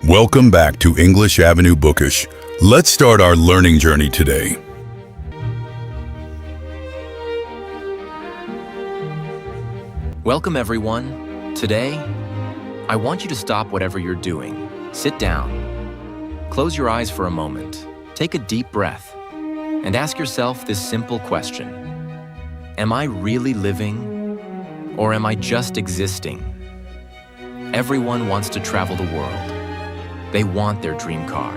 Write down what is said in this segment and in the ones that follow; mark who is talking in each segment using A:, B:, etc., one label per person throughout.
A: Welcome back to English Avenue Bookish. Let's start our learning journey today.
B: Welcome everyone. Today, I want you to stop whatever you're doing. Sit down. Close your eyes for a moment. Take a deep breath and ask yourself this simple question. Am I really living or am I just existing? Everyone wants to travel the world. They want their dream car.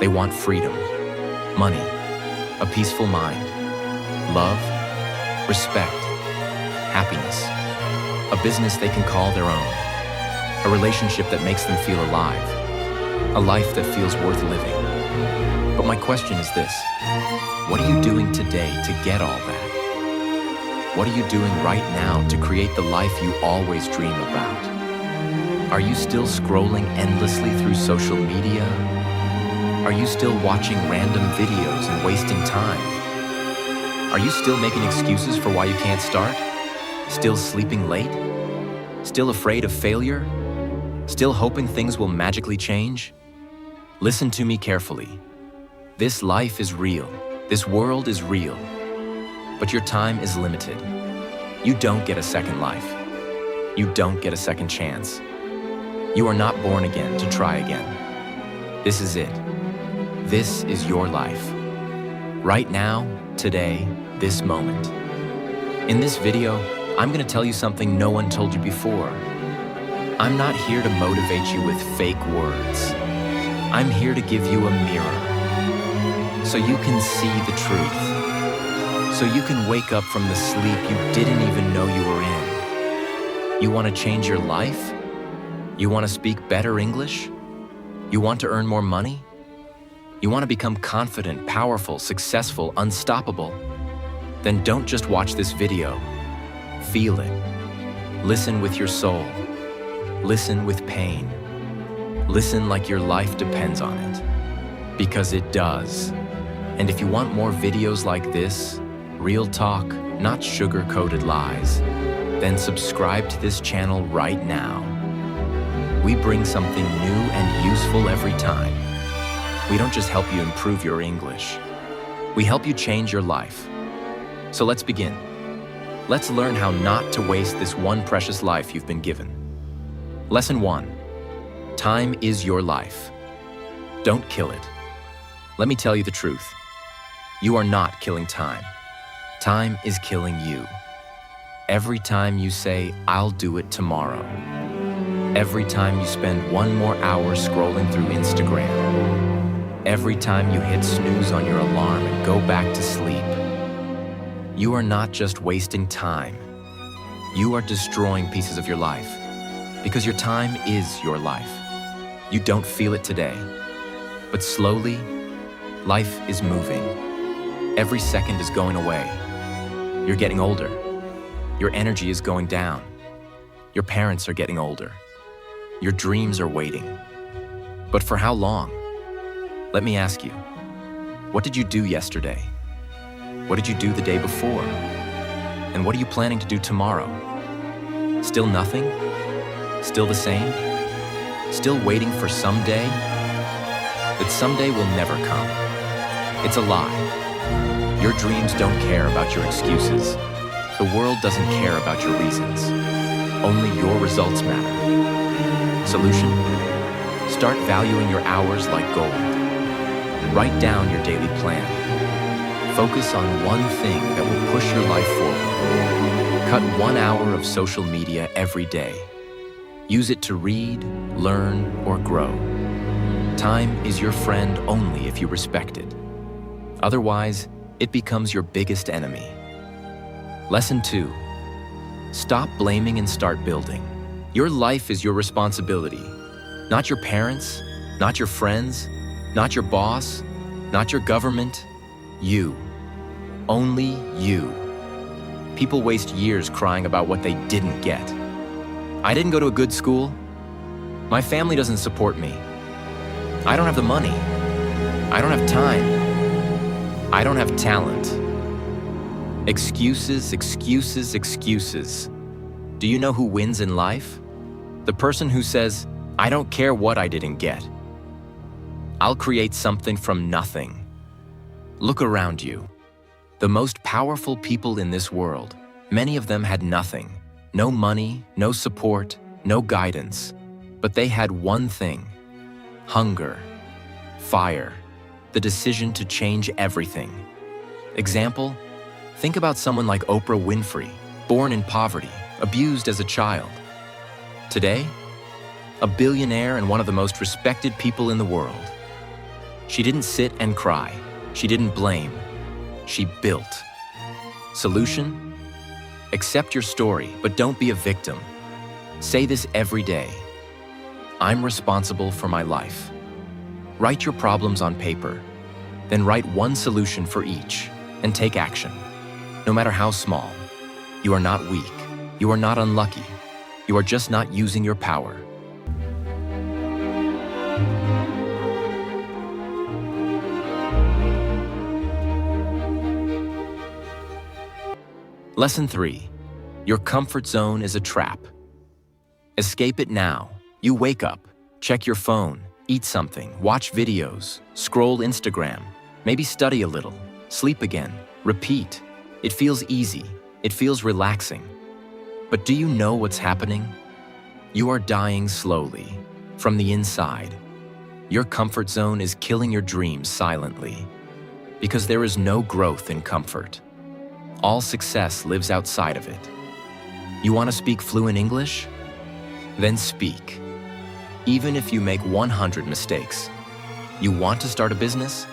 B: They want freedom, money, a peaceful mind, love, respect, happiness, a business they can call their own, a relationship that makes them feel alive, a life that feels worth living. But my question is this: what are you doing today to get all that? What are you doing right now to create the life you always dream about? Are you still scrolling endlessly through social media? Are you still watching random videos and wasting time? Are you still making excuses for why you can't start? Still sleeping late? Still afraid of failure? Still hoping things will magically change? Listen to me carefully. This life is real. This world is real. But your time is limited. You don't get a second life. You don't get a second chance. You are not born again to try again. This is it. This is your life. Right now, today, this moment. In this video, I'm going to tell you something no one told you before. I'm not here to motivate you with fake words. I'm here to give you a mirror so you can see the truth. So you can wake up from the sleep you didn't even know you were in. You want to change your life? You want to speak better English? You want to earn more money? You want to become confident, powerful, successful, unstoppable? Then don't just watch this video. Feel it. Listen with your soul. Listen with pain. Listen like your life depends on it. Because it does. And if you want more videos like this, real talk, not sugar-coated lies, then subscribe to this channel right now. We bring something new and useful every time. We don't just help you improve your English. We help you change your life. So let's begin. Let's learn how not to waste this one precious life you've been given. Lesson 1. Time is your life. Don't kill it. Let me tell you the truth. You are not killing time. Time is killing you. Every time you say, "I'll do it tomorrow." Every time you spend one more hour scrolling through Instagram. Every time you hit snooze on your alarm and go back to sleep. You are not just wasting time. You are destroying pieces of your life. Because your time is your life. You don't feel it today. But slowly, life is moving. Every second is going away. You're getting older. Your energy is going down. Your parents are getting older. Your dreams are waiting. But for how long? Let me ask you, what did you do yesterday? What did you do the day before? And what are you planning to do tomorrow? Still nothing? Still the same? Still waiting for someday? That someday will never come. It's a lie. Your dreams don't care about your excuses. The world doesn't care about your reasons. Only your results matter. Solution? Start valuing your hours like gold. Write down your daily plan. Focus on one thing that will push your life forward. Cut 1 hour of social media every day. Use it to read, learn, or grow. Time is your friend only if you respect it. Otherwise, it becomes your biggest enemy. Lesson 2. Stop blaming and start building. Your life is your responsibility. Not your parents, not your friends, not your boss, not your government. You. Only you. People waste years crying about what they didn't get. I didn't go to a good school. My family doesn't support me. I don't have the money. I don't have time. I don't have talent. Excuses, excuses, excuses. Do you know who wins in life? The person who says, I don't care what I didn't get. I'll create something from nothing. Look around you. The most powerful people in this world, many of them had nothing. No money, no support, no guidance. But they had one thing: hunger, fire, the decision to change everything. Example, think about someone like Oprah Winfrey, born in poverty, abused as a child. Today, a billionaire and one of the most respected people in the world. She didn't sit and cry. She didn't blame. She built. Solution? Accept your story, but don't be a victim. Say this every day: I'm responsible for my life. Write your problems on paper, then write one solution for each, and take action. No matter how small, you are not weak. You are not unlucky. You are just not using your power. Lesson 3. Your comfort zone is a trap. Escape it now. You wake up, check your phone, eat something, watch videos, scroll Instagram, maybe study a little, sleep again, repeat. It feels easy. It feels relaxing. But do you know what's happening? You are dying slowly, from the inside. Your comfort zone is killing your dreams silently, because there is no growth in comfort. All success lives outside of it. You want to speak fluent English? Then speak. Even if you make 100 mistakes. You want to start a business?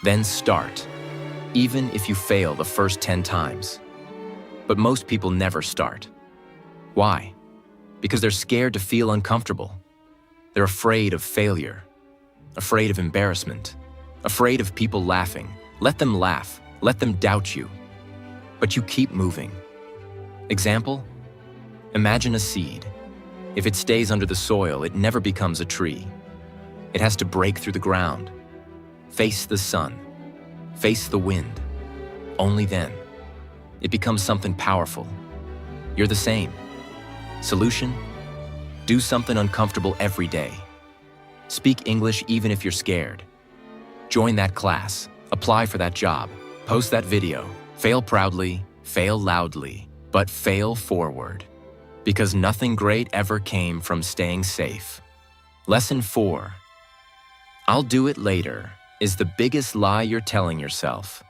B: Then start. Even if you fail the first 10 times. But most people never start. Why? Because they're scared to feel uncomfortable. They're afraid of failure, afraid of embarrassment, afraid of people laughing. Let them laugh. Let them doubt you. But you keep moving. Example? Imagine a seed. If it stays under the soil, it never becomes a tree. It has to break through the ground, face the sun, face the wind. Only then, it becomes something powerful. You're the same. Solution? Do something uncomfortable every day. Speak English even if you're scared. Join that class. Apply for that job. Post that video. Fail proudly, fail loudly, but fail forward. Because nothing great ever came from staying safe. Lesson 4. I'll do it later is the biggest lie you're telling yourself.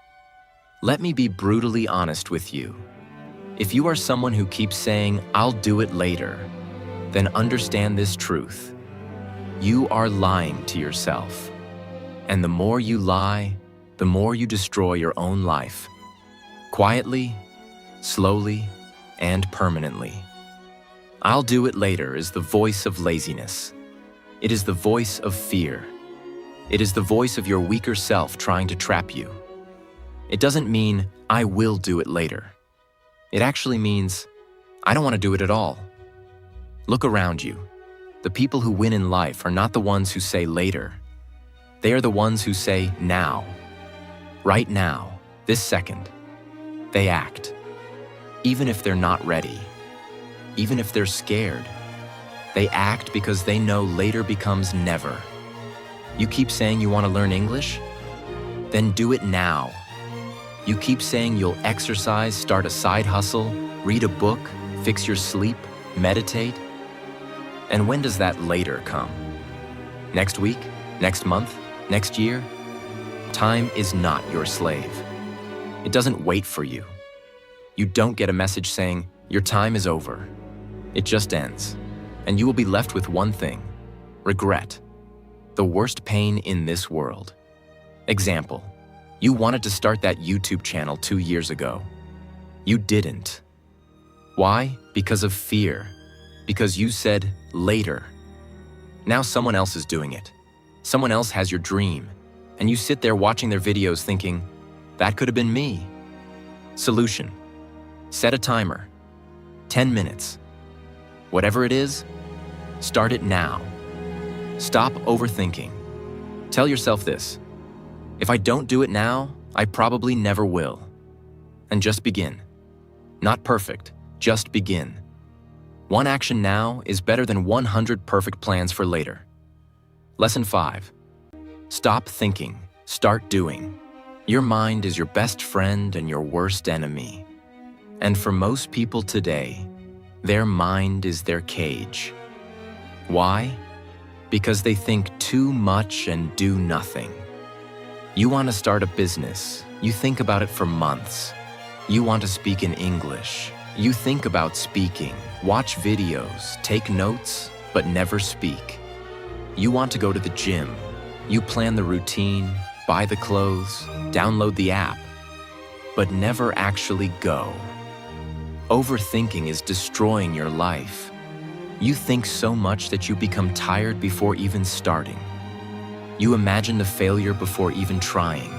B: Let me be brutally honest with you. If you are someone who keeps saying, I'll do it later, then understand this truth. You are lying to yourself. And the more you lie, the more you destroy your own life. Quietly, slowly, and permanently. I'll do it later is the voice of laziness. It is the voice of fear. It is the voice of your weaker self trying to trap you. It doesn't mean, I will do it later. It actually means, I don't want to do it at all. Look around you. The people who win in life are not the ones who say later. They are the ones who say now. Right now, this second. They act. Even if they're not ready. Even if they're scared. They act because they know later becomes never. You keep saying you want to learn English? Then do it now. You keep saying you'll exercise, start a side hustle, read a book, fix your sleep, meditate. And when does that later come? Next week? Next month? Next year? Time is not your slave. It doesn't wait for you. You don't get a message saying, your time is over. It just ends. And you will be left with one thing: regret. The worst pain in this world. Example, you wanted to start that YouTube channel 2 years ago. You didn't. Why? Because of fear. Because you said later. Now someone else is doing it. Someone else has your dream. And you sit there watching their videos thinking, that could have been me. Solution: set a timer. 10 minutes. Whatever it is, start it now. Stop overthinking. Tell yourself this: if I don't do it now, I probably never will. And just begin. Not perfect, just begin. One action now is better than 100 perfect plans for later. Lesson 5. Stop thinking, start doing. Your mind is your best friend and your worst enemy. And for most people today, their mind is their cage. Why? Because they think too much and do nothing. You want to start a business, you think about it for months. You want to speak in English, you think about speaking, watch videos, take notes, but never speak. You want to go to the gym, you plan the routine, buy the clothes, download the app, but never actually go. Overthinking is destroying your life. You think so much that you become tired before even starting. You imagine the failure before even trying.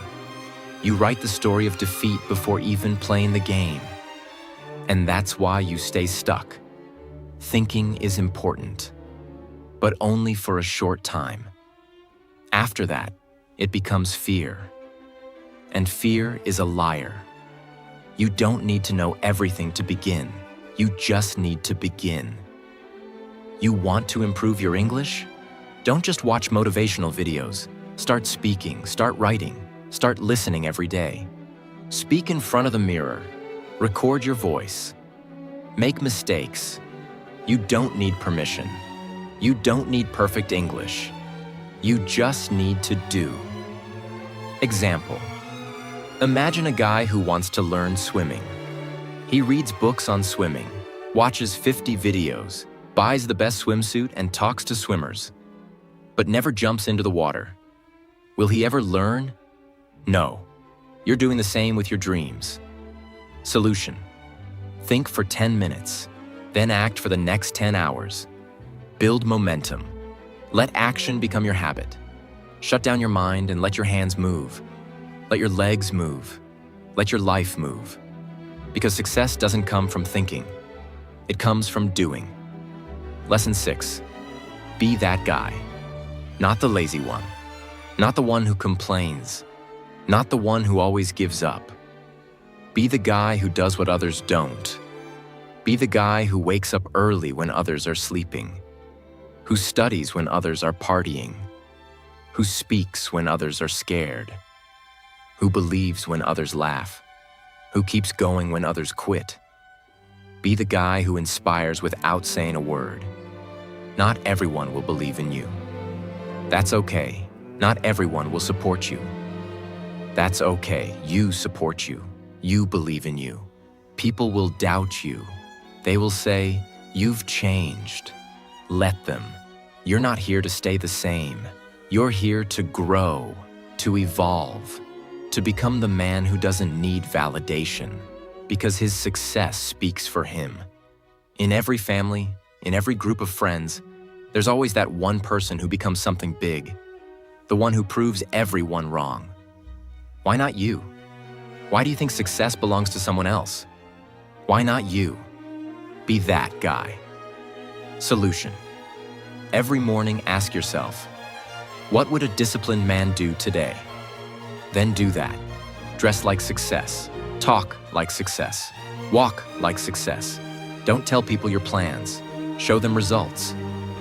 B: You write the story of defeat before even playing the game. And that's why you stay stuck. Thinking is important, but only for a short time. After that, it becomes fear. And fear is a liar. You don't need to know everything to begin. You just need to begin. You want to improve your English? Don't just watch motivational videos. Start speaking, start writing, start listening every day. Speak in front of the mirror. Record your voice. Make mistakes. You don't need permission. You don't need perfect English. You just need to do. Example. Imagine a guy who wants to learn swimming. He reads books on swimming, watches 50 videos, buys the best swimsuit and talks to swimmers, but never jumps into the water. Will he ever learn? No. You're doing the same with your dreams. Solution. Think for 10 minutes, then act for the next 10 hours. Build momentum. Let action become your habit. Shut down your mind and let your hands move. Let your legs move. Let your life move. Because success doesn't come from thinking. It comes from doing. Lesson 6. Be that guy. Not the lazy one. Not the one who complains. Not the one who always gives up. Be the guy who does what others don't. Be the guy who wakes up early when others are sleeping. Who studies when others are partying. Who speaks when others are scared. Who believes when others laugh. Who keeps going when others quit. Be the guy who inspires without saying a word. Not everyone will believe in you. That's okay. Not everyone will support you. That's okay. You support you. You believe in you. People will doubt you. They will say, "You've changed." Let them. You're not here to stay the same. You're here to grow, to evolve, to become the man who doesn't need validation, because his success speaks for him. In every family, in every group of friends, there's always that one person who becomes something big, the one who proves everyone wrong. Why not you? Why do you think success belongs to someone else? Why not you? Be that guy. Solution. Every morning ask yourself, what would a disciplined man do today? Then do that. Dress like success. Talk like success. Walk like success. Don't tell people your plans. Show them results.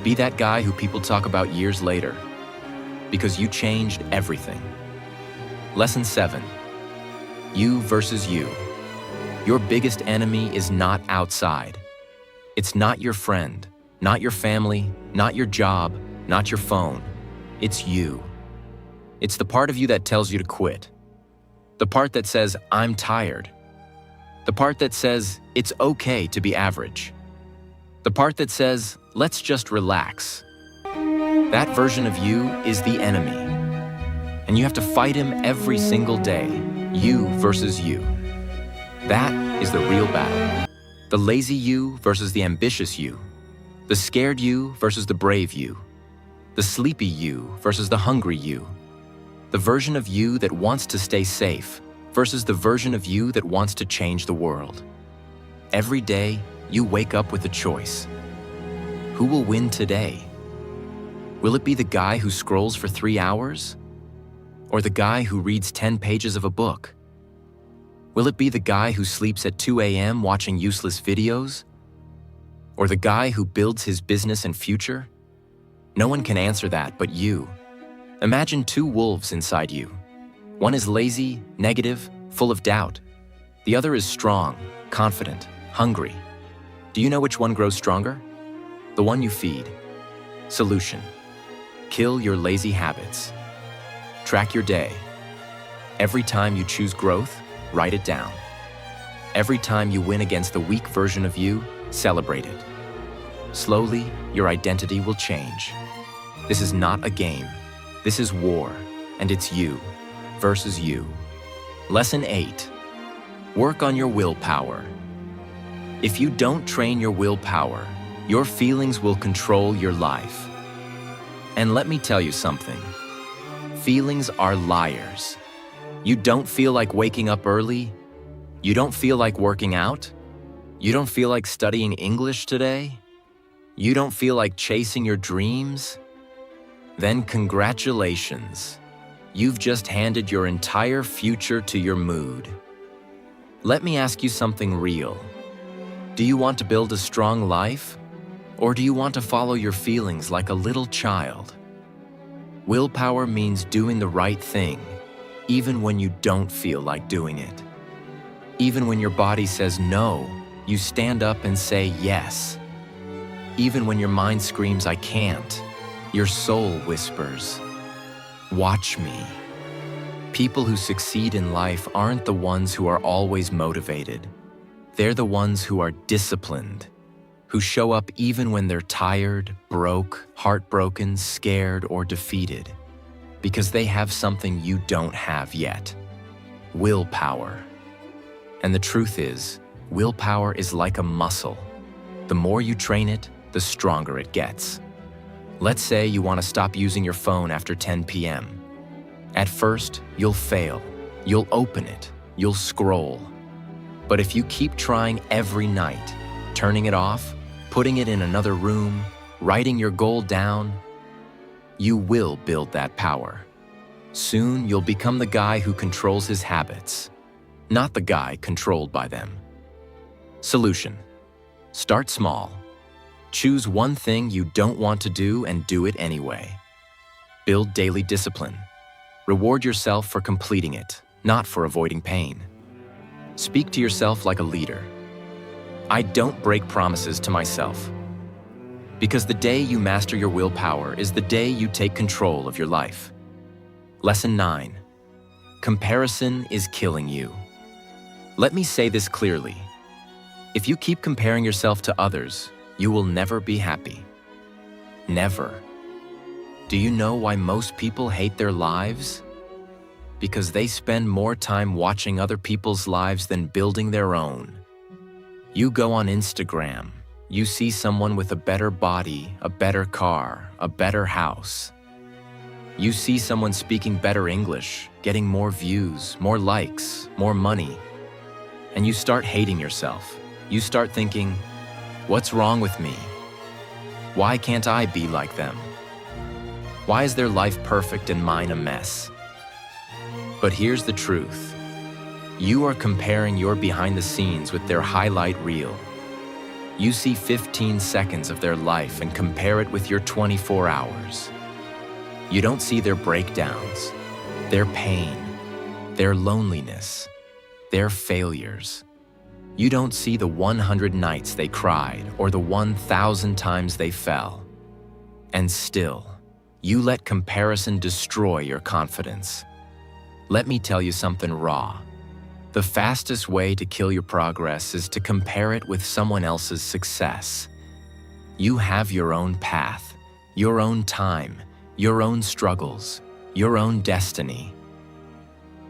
B: Be that guy who people talk about years later. Because you changed everything. Lesson 7. You versus you. Your biggest enemy is not outside. It's not your friend, not your family, not your job, not your phone. It's you. It's the part of you that tells you to quit. The part that says, "I'm tired." The part that says, "It's okay to be average." The part that says, "Let's just relax." That version of you is the enemy. And you have to fight him every single day. You versus you. That is the real battle. The lazy you versus the ambitious you. The scared you versus the brave you. The sleepy you versus the hungry you. The version of you that wants to stay safe versus the version of you that wants to change the world. Every day, you wake up with a choice. Who will win today? Will it be the guy who scrolls for 3 hours? Or the guy who reads 10 pages of a book? Will it be the guy who sleeps at 2 a.m. watching useless videos? Or the guy who builds his business and future? No one can answer that but you. Imagine two wolves inside you. One is lazy, negative, full of doubt. The other is strong, confident, hungry. Do you know which one grows stronger? The one you feed. Solution: kill your lazy habits. Track your day. Every time you choose growth, write it down. Every time you win against the weak version of you, celebrate it. Slowly, your identity will change. This is not a game. This is war, and it's you versus you. Lesson 8. Work on your willpower. If you don't train your willpower, your feelings will control your life. And let me tell you something. Feelings are liars. You don't feel like waking up early? You don't feel like working out? You don't feel like studying English today? You don't feel like chasing your dreams? Then congratulations. You've just handed your entire future to your mood. Let me ask you something real. Do you want to build a strong life? Or do you want to follow your feelings like a little child? Willpower means doing the right thing, even when you don't feel like doing it. Even when your body says no, you stand up and say yes. Even when your mind screams, I can't, your soul whispers, watch me. People who succeed in life aren't the ones who are always motivated. They're the ones who are disciplined, who show up even when they're tired, broke, heartbroken, scared, or defeated, because they have something you don't have yet: willpower. And the truth is, willpower is like a muscle. The more you train it, the stronger it gets. Let's say you want to stop using your phone after 10 p.m. At first, you'll fail. You'll open it. You'll scroll. But if you keep trying every night, turning it off, putting it in another room, writing your goal down, you will build that power. Soon, you'll become the guy who controls his habits, not the guy controlled by them. Solution: start small. Choose one thing you don't want to do and do it anyway. Build daily discipline. Reward yourself for completing it, not for avoiding pain. Speak to yourself like a leader. I don't break promises to myself. Because the day you master your willpower is the day you take control of your life. Lesson 9. Comparison is killing you. Let me say this clearly. If you keep comparing yourself to others, you will never be happy. Never. Do you know why most people hate their lives? Because they spend more time watching other people's lives than building their own. You go on Instagram, you see someone with a better body, a better car, a better house. You see someone speaking better English, getting more views, more likes, more money. And you start hating yourself. You start thinking, what's wrong with me? Why can't I be like them? Why is their life perfect and mine a mess? But here's the truth. You are comparing your behind the scenes with their highlight reel. You see 15 seconds of their life and compare it with your 24 hours. You don't see their breakdowns, their pain, their loneliness, their failures. You don't see the 100 nights they cried or the 1,000 times they fell. And still, you let comparison destroy your confidence. Let me tell you something raw. The fastest way to kill your progress is to compare it with someone else's success. You have your own path, your own time, your own struggles, your own destiny.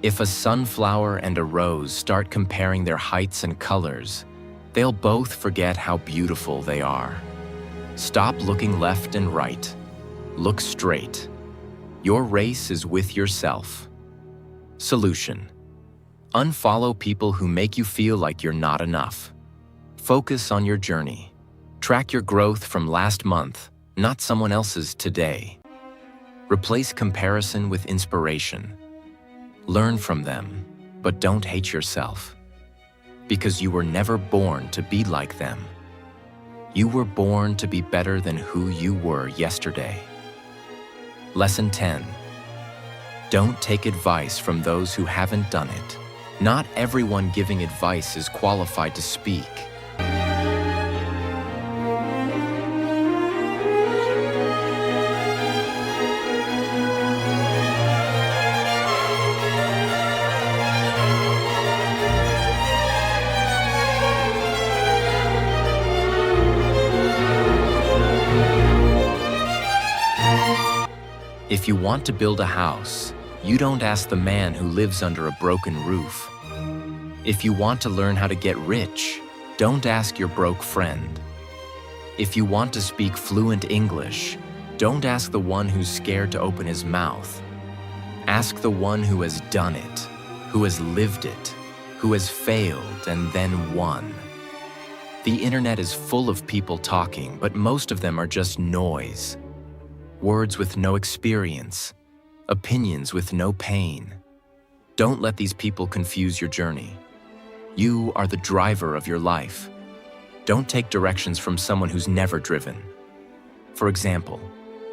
B: If a sunflower and a rose start comparing their heights and colors, they'll both forget how beautiful they are. Stop looking left and right. Look straight. Your race is with yourself. Solution: unfollow people who make you feel like you're not enough. Focus on your journey. Track your growth from last month, not someone else's today. Replace comparison with inspiration. Learn from them, but don't hate yourself. Because you were never born to be like them. You were born to be better than who you were yesterday. Lesson 10. Don't take advice from those who haven't done it. Not everyone giving advice is qualified to speak. If you want to build a house, you don't ask the man who lives under a broken roof. If you want to learn how to get rich, don't ask your broke friend. If you want to speak fluent English, don't ask the one who's scared to open his mouth. Ask the one who has done it, who has lived it, who has failed and then won. The internet is full of people talking, but most of them are just noise. Words with no experience, opinions with no pain. Don't let these people confuse your journey. You are the driver of your life. Don't take directions from someone who's never driven. For example,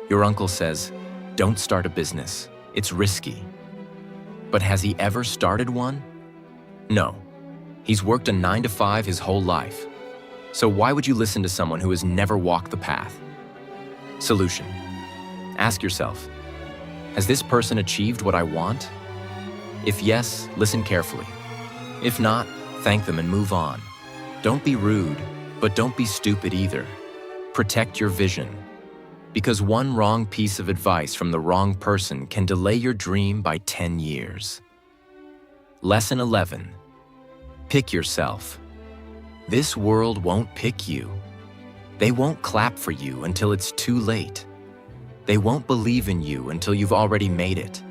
B: your uncle says, "Don't start a business, it's risky." But has he ever started one? No. He's worked a 9-to-5 his whole life. So why would you listen to someone who has never walked the path? Solution. Ask yourself, has this person achieved what I want? If yes, listen carefully. If not, thank them and move on. Don't be rude, but don't be stupid either. Protect your vision. Because one wrong piece of advice from the wrong person can delay your dream by 10 years. Lesson 11. Pick yourself. This world won't pick you. They won't clap for you until it's too late. They won't believe in you until you've already made it.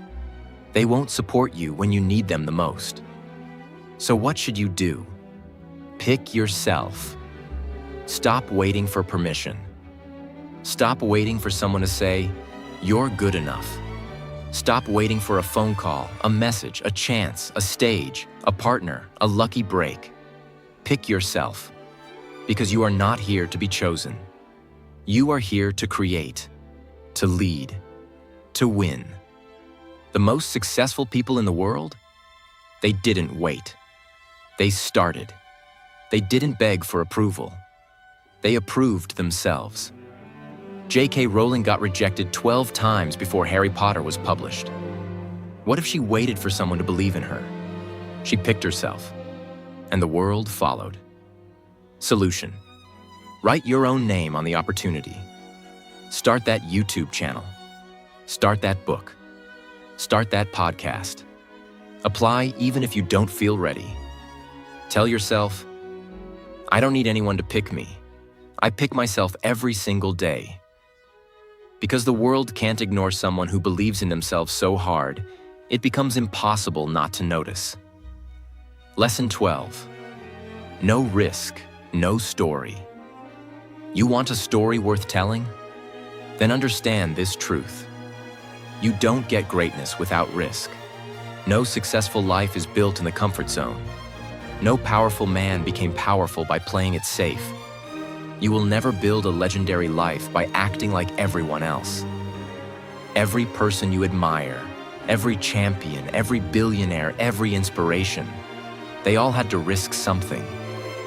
B: They won't support you when you need them the most. So what should you do? Pick yourself. Stop waiting for permission. Stop waiting for someone to say, "You're good enough." Stop waiting for a phone call, a message, a chance, a stage, a partner, a lucky break. Pick yourself, because you are not here to be chosen. You are here to create, to lead, to win. The most successful people in the world? They didn't wait. They started. They didn't beg for approval. They approved themselves. J.K. Rowling got rejected 12 times before Harry Potter was published. What if she waited for someone to believe in her? She picked herself, and the world followed. Solution. Write your own name on the opportunity. Start that YouTube channel. Start that book. Start that podcast. Apply even if you don't feel ready. Tell yourself, I don't need anyone to pick me. I pick myself every single day. Because the world can't ignore someone who believes in themselves so hard, it becomes impossible not to notice. Lesson 12. No risk, no story. You want a story worth telling? Then understand this truth. You don't get greatness without risk. No successful life is built in the comfort zone. No powerful man became powerful by playing it safe. You will never build a legendary life by acting like everyone else. Every person you admire, every champion, every billionaire, every inspiration, they all had to risk something.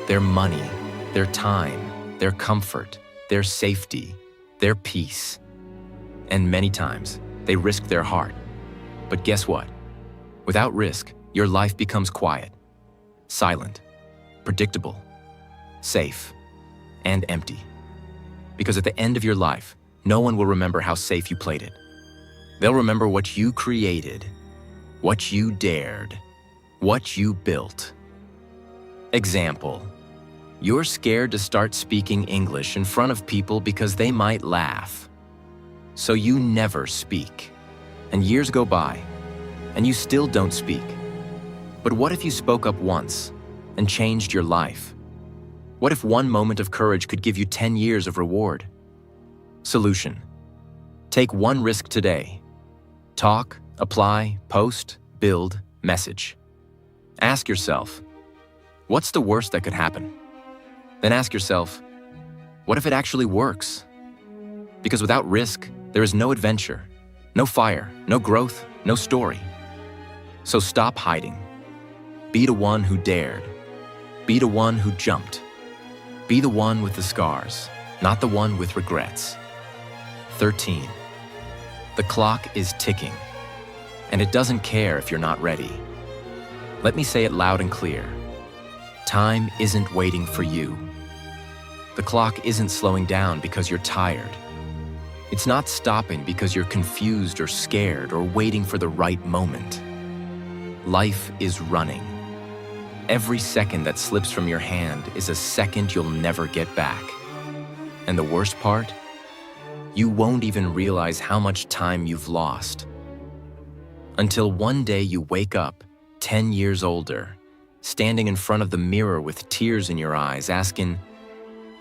B: Their money, their time, their comfort, their safety, their peace. And many times, they risked their heart. But guess what? Without risk, your life becomes quiet, silent, predictable, safe, and empty. Because at the end of your life, no one will remember how safe you played it. They'll remember what you created, what you dared, what you built. Example. You're scared to start speaking English in front of people because they might laugh. So you never speak. And years go by, and you still don't speak. But what if you spoke up once and changed your life? What if one moment of courage could give you 10 years of reward? Solution. Take one risk today. Talk, apply, post, build, message. Ask yourself, what's the worst that could happen? Then ask yourself, What if it actually works? Because without risk, there is no adventure, no fire, no growth, no story. So stop hiding. Be the one who dared. Be the one who jumped. Be the one with the scars, not the one with regrets. 13. The clock is ticking, and it doesn't care if you're not ready. Let me say it loud and clear. Time isn't waiting for you. The clock isn't slowing down because you're tired. It's not stopping because you're confused or scared or waiting for the right moment. Life is running. Every second that slips from your hand is a second you'll never get back. And the worst part? You won't even realize how much time you've lost. Until one day you wake up, 10 years older, standing in front of the mirror with tears in your eyes, asking,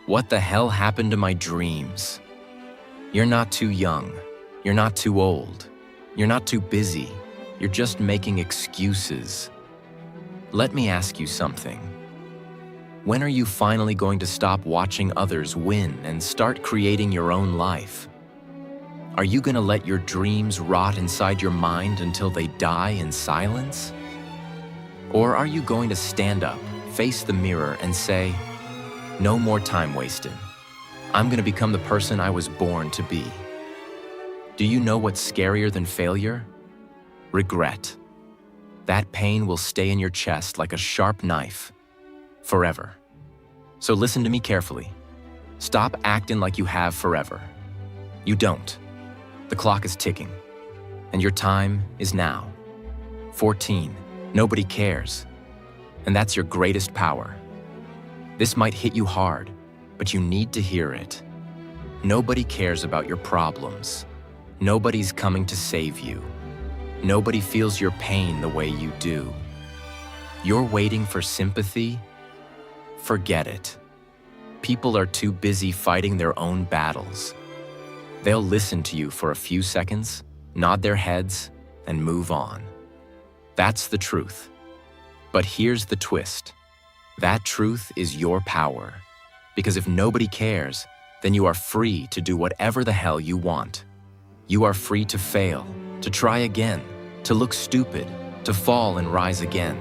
B: "What the hell happened to my dreams?" You're not too young. You're not too old. You're not too busy. You're just making excuses. Let me ask you something. When are you finally going to stop watching others win and start creating your own life? Are you going to let your dreams rot inside your mind until they die in silence? Or are you going to stand up, face the mirror, and say, "No more time wasted. I'm going to become the person I was born to be"? Do you know what's scarier than failure? Regret. That pain will stay in your chest like a sharp knife, forever. So listen to me carefully. Stop acting like you have forever. You don't. The clock is ticking, and your time is now. 14. Nobody cares. And that's your greatest power. This might hit you hard, but you need to hear it. Nobody cares about your problems. Nobody's coming to save you. Nobody feels your pain the way you do. You're waiting for sympathy? Forget it. People are too busy fighting their own battles. They'll listen to you for a few seconds, nod their heads, and move on. That's the truth. But here's the twist. That truth is your power. Because if nobody cares, then you are free to do whatever the hell you want. You are free to fail, to try again, to look stupid, to fall and rise again.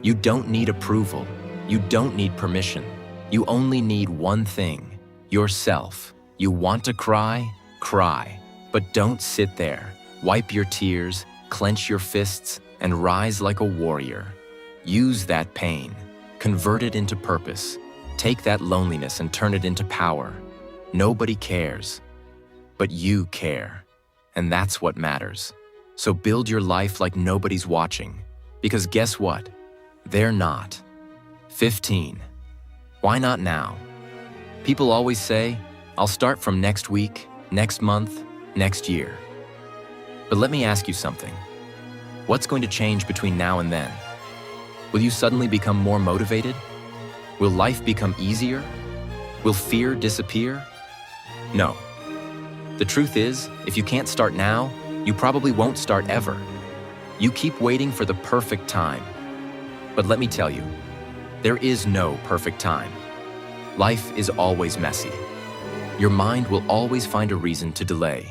B: You don't need approval. You don't need permission. You only need one thing, yourself. You want to cry? Cry. But don't sit there. Wipe your tears, clench your fists, and rise like a warrior. Use that pain. Convert it into purpose. Take that loneliness and turn it into power. Nobody cares. But you care. And that's what matters. So build your life like nobody's watching. Because guess what? They're not. 15. Why not now? People always say, "I'll start from next week, next month, next year." But let me ask you something. What's going to change between now and then? Will you suddenly become more motivated? Will life become easier? Will fear disappear? No. The truth is, if you can't start now, you probably won't start ever. You keep waiting for the perfect time. But let me tell you, there is no perfect time. Life is always messy. Your mind will always find a reason to delay.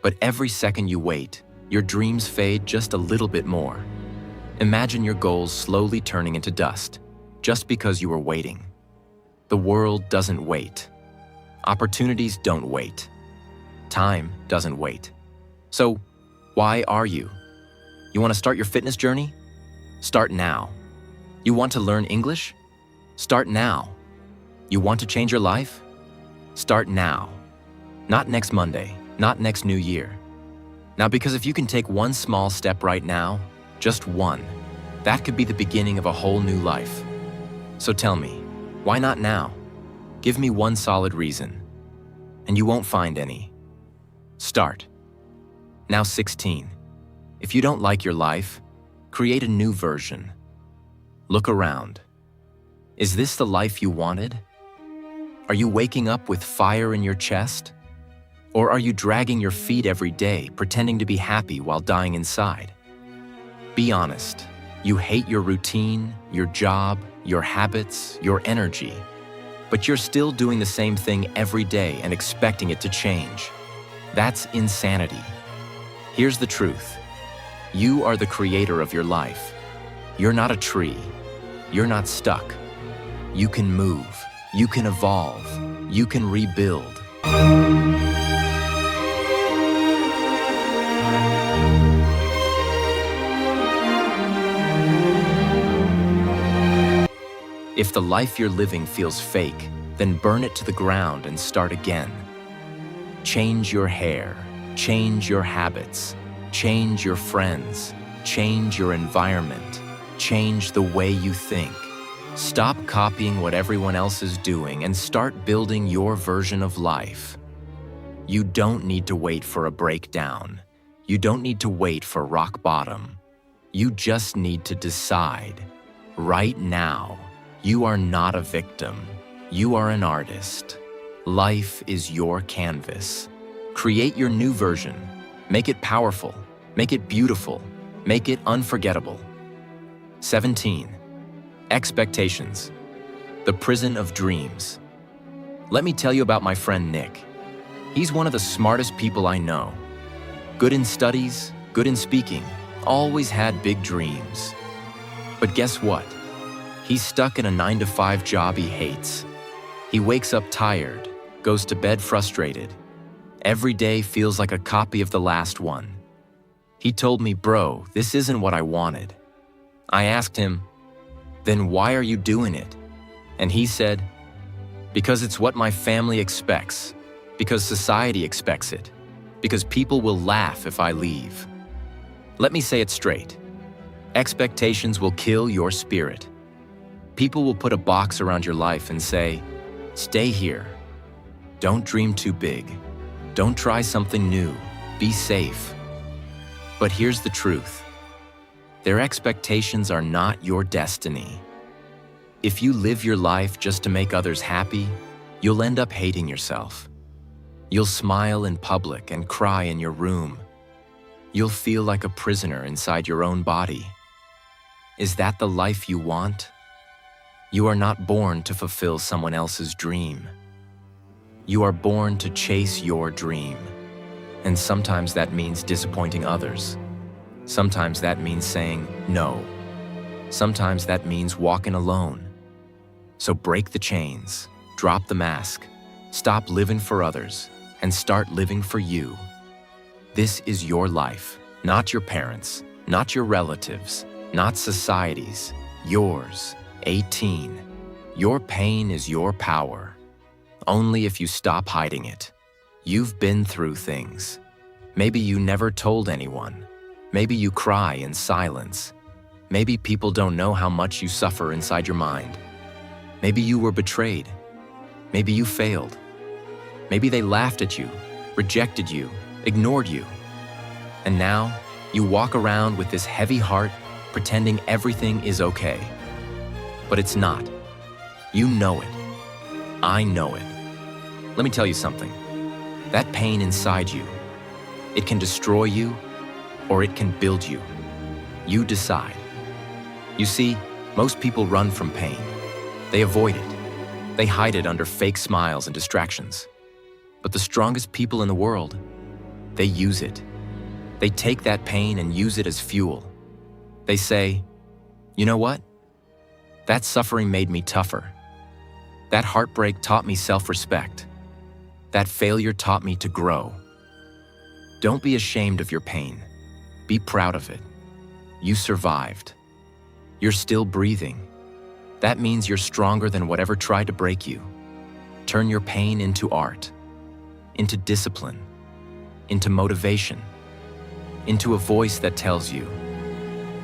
B: But every second you wait, your dreams fade just a little bit more. Imagine your goals slowly turning into dust, just because you were waiting. The world doesn't wait. Opportunities don't wait. Time doesn't wait. So, why are you? You want to start your fitness journey? Start now. You want to learn English? Start now. You want to change your life? Start now. Not next Monday, not next New Year. Now, because if you can take one small step right now, just one, that could be the beginning of a whole new life. So tell me, why not now? Give me one solid reason. And you won't find any. Start. Now 16. If you don't like your life, create a new version. Look around. Is this the life you wanted? Are you waking up with fire in your chest? Or are you dragging your feet every day, pretending to be happy while dying inside? Be honest. You hate your routine, your job, your habits, your energy. but you're still doing the same thing every day and expecting it to change. That's insanity. Here's the truth. You are the creator of your life. You're not a tree. You're not stuck. You can move. You can evolve. You can rebuild. If the life you're living feels fake, then burn it to the ground and start again. Change your hair, change your habits, change your friends, change your environment, change the way you think. Stop copying what everyone else is doing and start building your version of life. You don't need to wait for a breakdown. You don't need to wait for rock bottom. You just need to decide right now. You are not a victim. You are an artist. Life is your canvas. Create your new version. Make it powerful. Make it beautiful. Make it unforgettable. 17. Expectations. The prison of dreams. Let me tell you about my friend Nick. He's one of the smartest people I know. Good in studies, good in speaking, always had big dreams. But guess what? He's stuck in a 9-to-5 job he hates. He wakes up tired, goes to bed frustrated. Every day feels like a copy of the last one. He told me, "Bro, this isn't what I wanted." I asked him, "Then why are you doing it?" And he said, "Because it's what my family expects, because society expects it, because people will laugh if I leave." Let me say it straight. Expectations will kill your spirit. People will put a box around your life and say, "Stay here. Don't dream too big. Don't try something new. Be safe." But here's the truth. Their expectations are not your destiny. If you live your life just to make others happy, you'll end up hating yourself. You'll smile in public and cry in your room. You'll feel like a prisoner inside your own body. Is that the life you want? You are not born to fulfill someone else's dream. You are born to chase your dream. And sometimes that means disappointing others. Sometimes that means saying no. Sometimes that means walking alone. So break the chains, drop the mask, stop living for others, and start living for you. This is your life, not your parents', not your relatives', not society's, yours. 18. Your pain is your power. Only if you stop hiding it. You've been through things. Maybe you never told anyone. Maybe you cry in silence. Maybe people don't know how much you suffer inside your mind. Maybe you were betrayed. Maybe you failed. Maybe they laughed at you, rejected you, ignored you. And now, you walk around with this heavy heart, pretending everything is okay. But it's not. You know it. I know it. Let me tell you something. That pain inside you, it can destroy you or it can build you. You decide. You see, most people run from pain. They avoid it. They hide it under fake smiles and distractions. But the strongest people in the world, they use it. They take that pain and use it as fuel. They say, "You know what? That suffering made me tougher. That heartbreak taught me self-respect. That failure taught me to grow." Don't be ashamed of your pain. Be proud of it. You survived. You're still breathing. That means you're stronger than whatever tried to break you. Turn your pain into art, into discipline, into motivation, into a voice that tells you,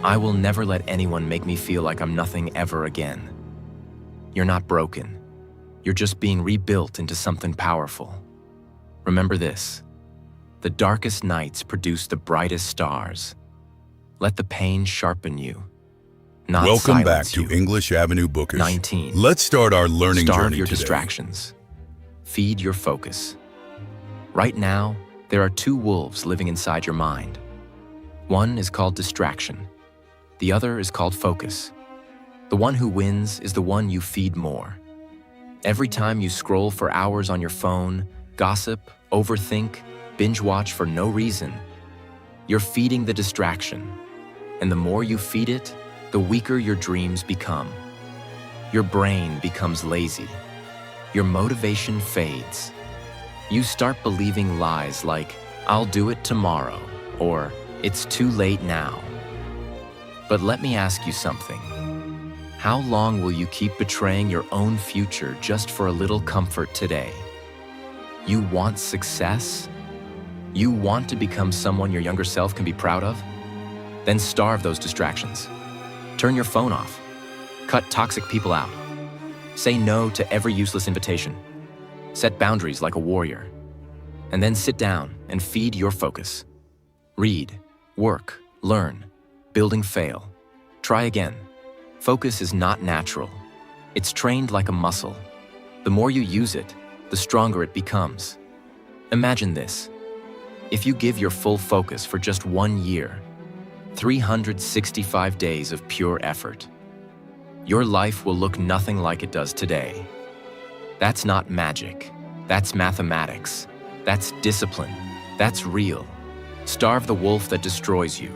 B: "I will never let anyone make me feel like I'm nothing ever again." You're not broken. You're just being rebuilt into something powerful. Remember this. The darkest nights produce the brightest stars. Let the pain sharpen you, not
A: Welcome back
B: silence
A: to
B: you.
A: English Avenue Bookish.
B: 19.
A: Let's start our learning
B: Starve
A: journey
B: your
A: today.
B: distractions. Feed your focus. Right now, there are two wolves living inside your mind. One is called distraction. The other is called focus. The one who wins is the one you feed more. Every time you scroll for hours on your phone, gossip, overthink, binge watch for no reason, you're feeding the distraction. And the more you feed it, the weaker your dreams become. Your brain becomes lazy. Your motivation fades. You start believing lies like, "I'll do it tomorrow," or "It's too late now." But let me ask you something. How long will you keep betraying your own future just for a little comfort today? You want success? You want to become someone your younger self can be proud of? Then starve those distractions. Turn your phone off. Cut toxic people out. Say no to every useless invitation. Set boundaries like a warrior. And then sit down and feed your focus. Read, work, learn, building fail. Try again. Focus is not natural. It's trained like a muscle. The more you use it, the stronger it becomes. Imagine this. If you give your full focus for just 1 year, 365 days of pure effort, your life will look nothing like it does today. That's not magic. That's mathematics. That's discipline. That's real. Starve the wolf that destroys you.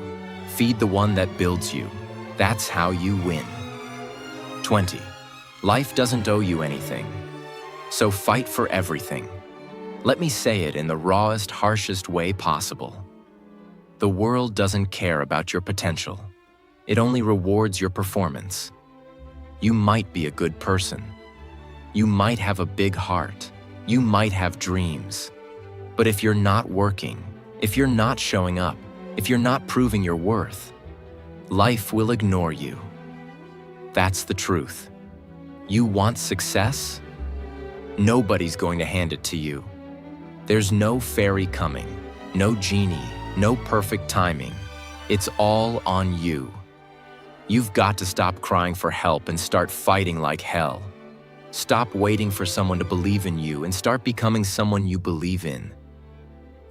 B: Feed the one that builds you. That's how you win. 20. Life doesn't owe you anything. So fight for everything. Let me say it in the rawest, harshest way possible. The world doesn't care about your potential. It only rewards your performance. You might be a good person. You might have a big heart. You might have dreams. But if you're not working, if you're not showing up, if you're not proving your worth, life will ignore you. That's the truth. You want success? Nobody's going to hand it to you. There's no fairy coming, no genie, no perfect timing. It's all on you. You've got to stop crying for help and start fighting like hell. Stop waiting for someone to believe in you and start becoming someone you believe in.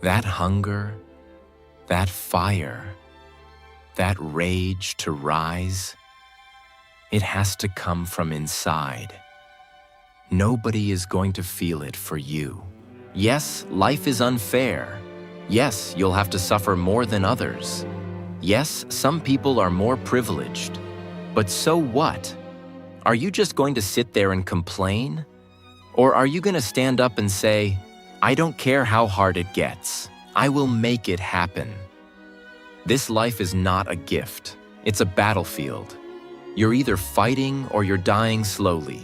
B: That hunger, that fire, that rage to rise, it has to come from inside. Nobody is going to feel it for you. Yes, life is unfair. Yes, you'll have to suffer more than others. Yes, some people are more privileged. But so what? Are you just going to sit there and complain? Or are you going to stand up and say, "I don't care how hard it gets. I will make it happen"? This life is not a gift. It's a battlefield. You're either fighting or you're dying slowly.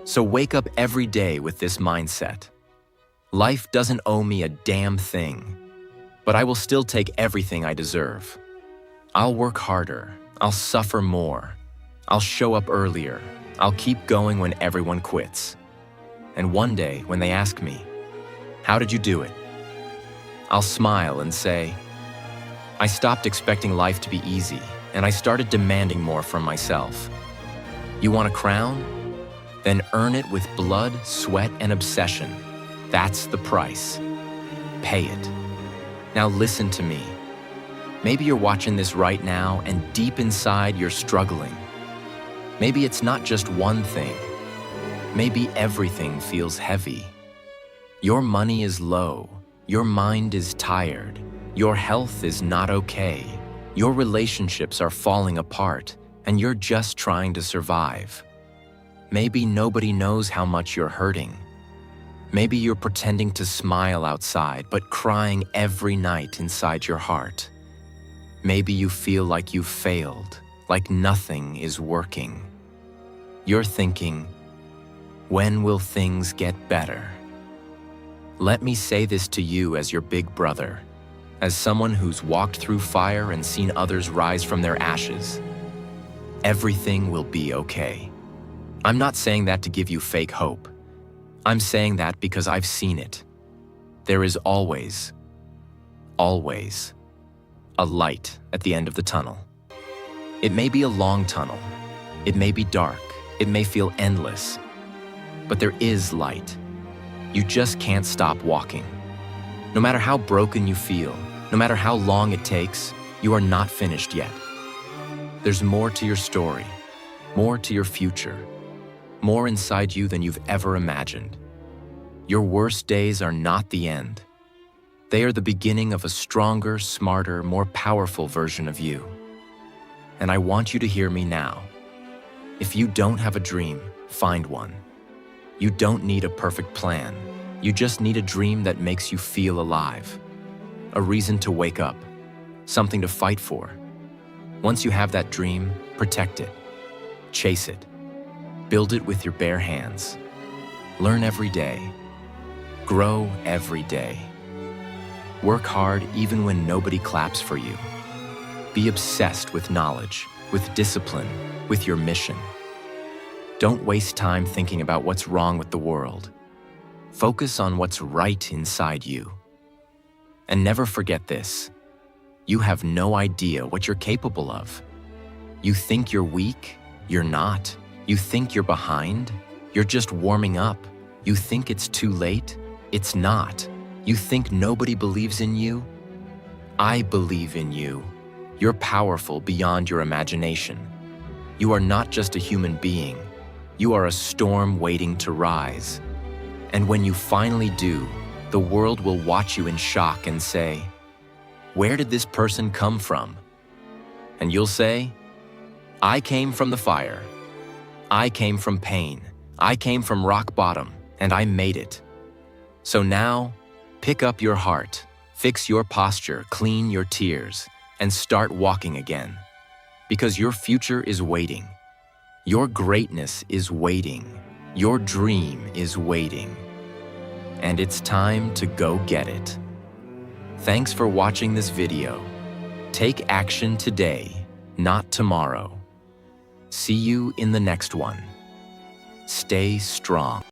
B: So wake up every day with this mindset. Life doesn't owe me a damn thing, but I will still take everything I deserve. I'll work harder. I'll suffer more. I'll show up earlier. I'll keep going when everyone quits. And one day, when they ask me, "How did you do it?" I'll smile and say, "I stopped expecting life to be easy, and I started demanding more from myself." You want a crown? Then earn it with blood, sweat, and obsession. That's the price. Pay it. Now listen to me. Maybe you're watching this right now, and deep inside you're struggling. Maybe it's not just one thing. Maybe everything feels heavy. Your money is low. Your mind is tired. Your health is not okay. Your relationships are falling apart, and you're just trying to survive. Maybe nobody knows how much you're hurting. Maybe you're pretending to smile outside, but crying every night inside your heart. Maybe you feel like you've failed, like nothing is working. You're thinking, when will things get better? Let me say this to you as your big brother, as someone who's walked through fire and seen others rise from their ashes. Everything will be okay. I'm not saying that to give you fake hope. I'm saying that because I've seen it. There is always, always, a light at the end of the tunnel. It may be a long tunnel. It may be dark. It may feel endless. But there is light. You just can't stop walking. No matter how broken you feel, no matter how long it takes, you are not finished yet. There's more to your story, more to your future, more inside you than you've ever imagined. Your worst days are not the end. They are the beginning of a stronger, smarter, more powerful version of you. And I want you to hear me now. If you don't have a dream, find one. You don't need a perfect plan. You just need a dream that makes you feel alive. A reason to wake up. Something to fight for. Once you have that dream, protect it. Chase it. Build it with your bare hands. Learn every day. Grow every day. Work hard even when nobody claps for you. Be obsessed with knowledge, with discipline, with your mission. Don't waste time thinking about what's wrong with the world. Focus on what's right inside you. And never forget this. You have no idea what you're capable of. You think you're weak? You're not. You think you're behind? You're just warming up. You think it's too late? It's not. You think nobody believes in you? I believe in you. You're powerful beyond your imagination. You are not just a human being. You are a storm waiting to rise. And when you finally do, the world will watch you in shock and say, "Where did this person come from?" And you'll say, "I came from the fire. I came from pain. I came from rock bottom, and I made it." So now, pick up your heart, fix your posture, clean your tears, and start walking again. Because your future is waiting. Your greatness is waiting. Your dream is waiting. And it's time to go get it. Thanks for watching this video. Take action today, not tomorrow. See you in the next one. Stay strong.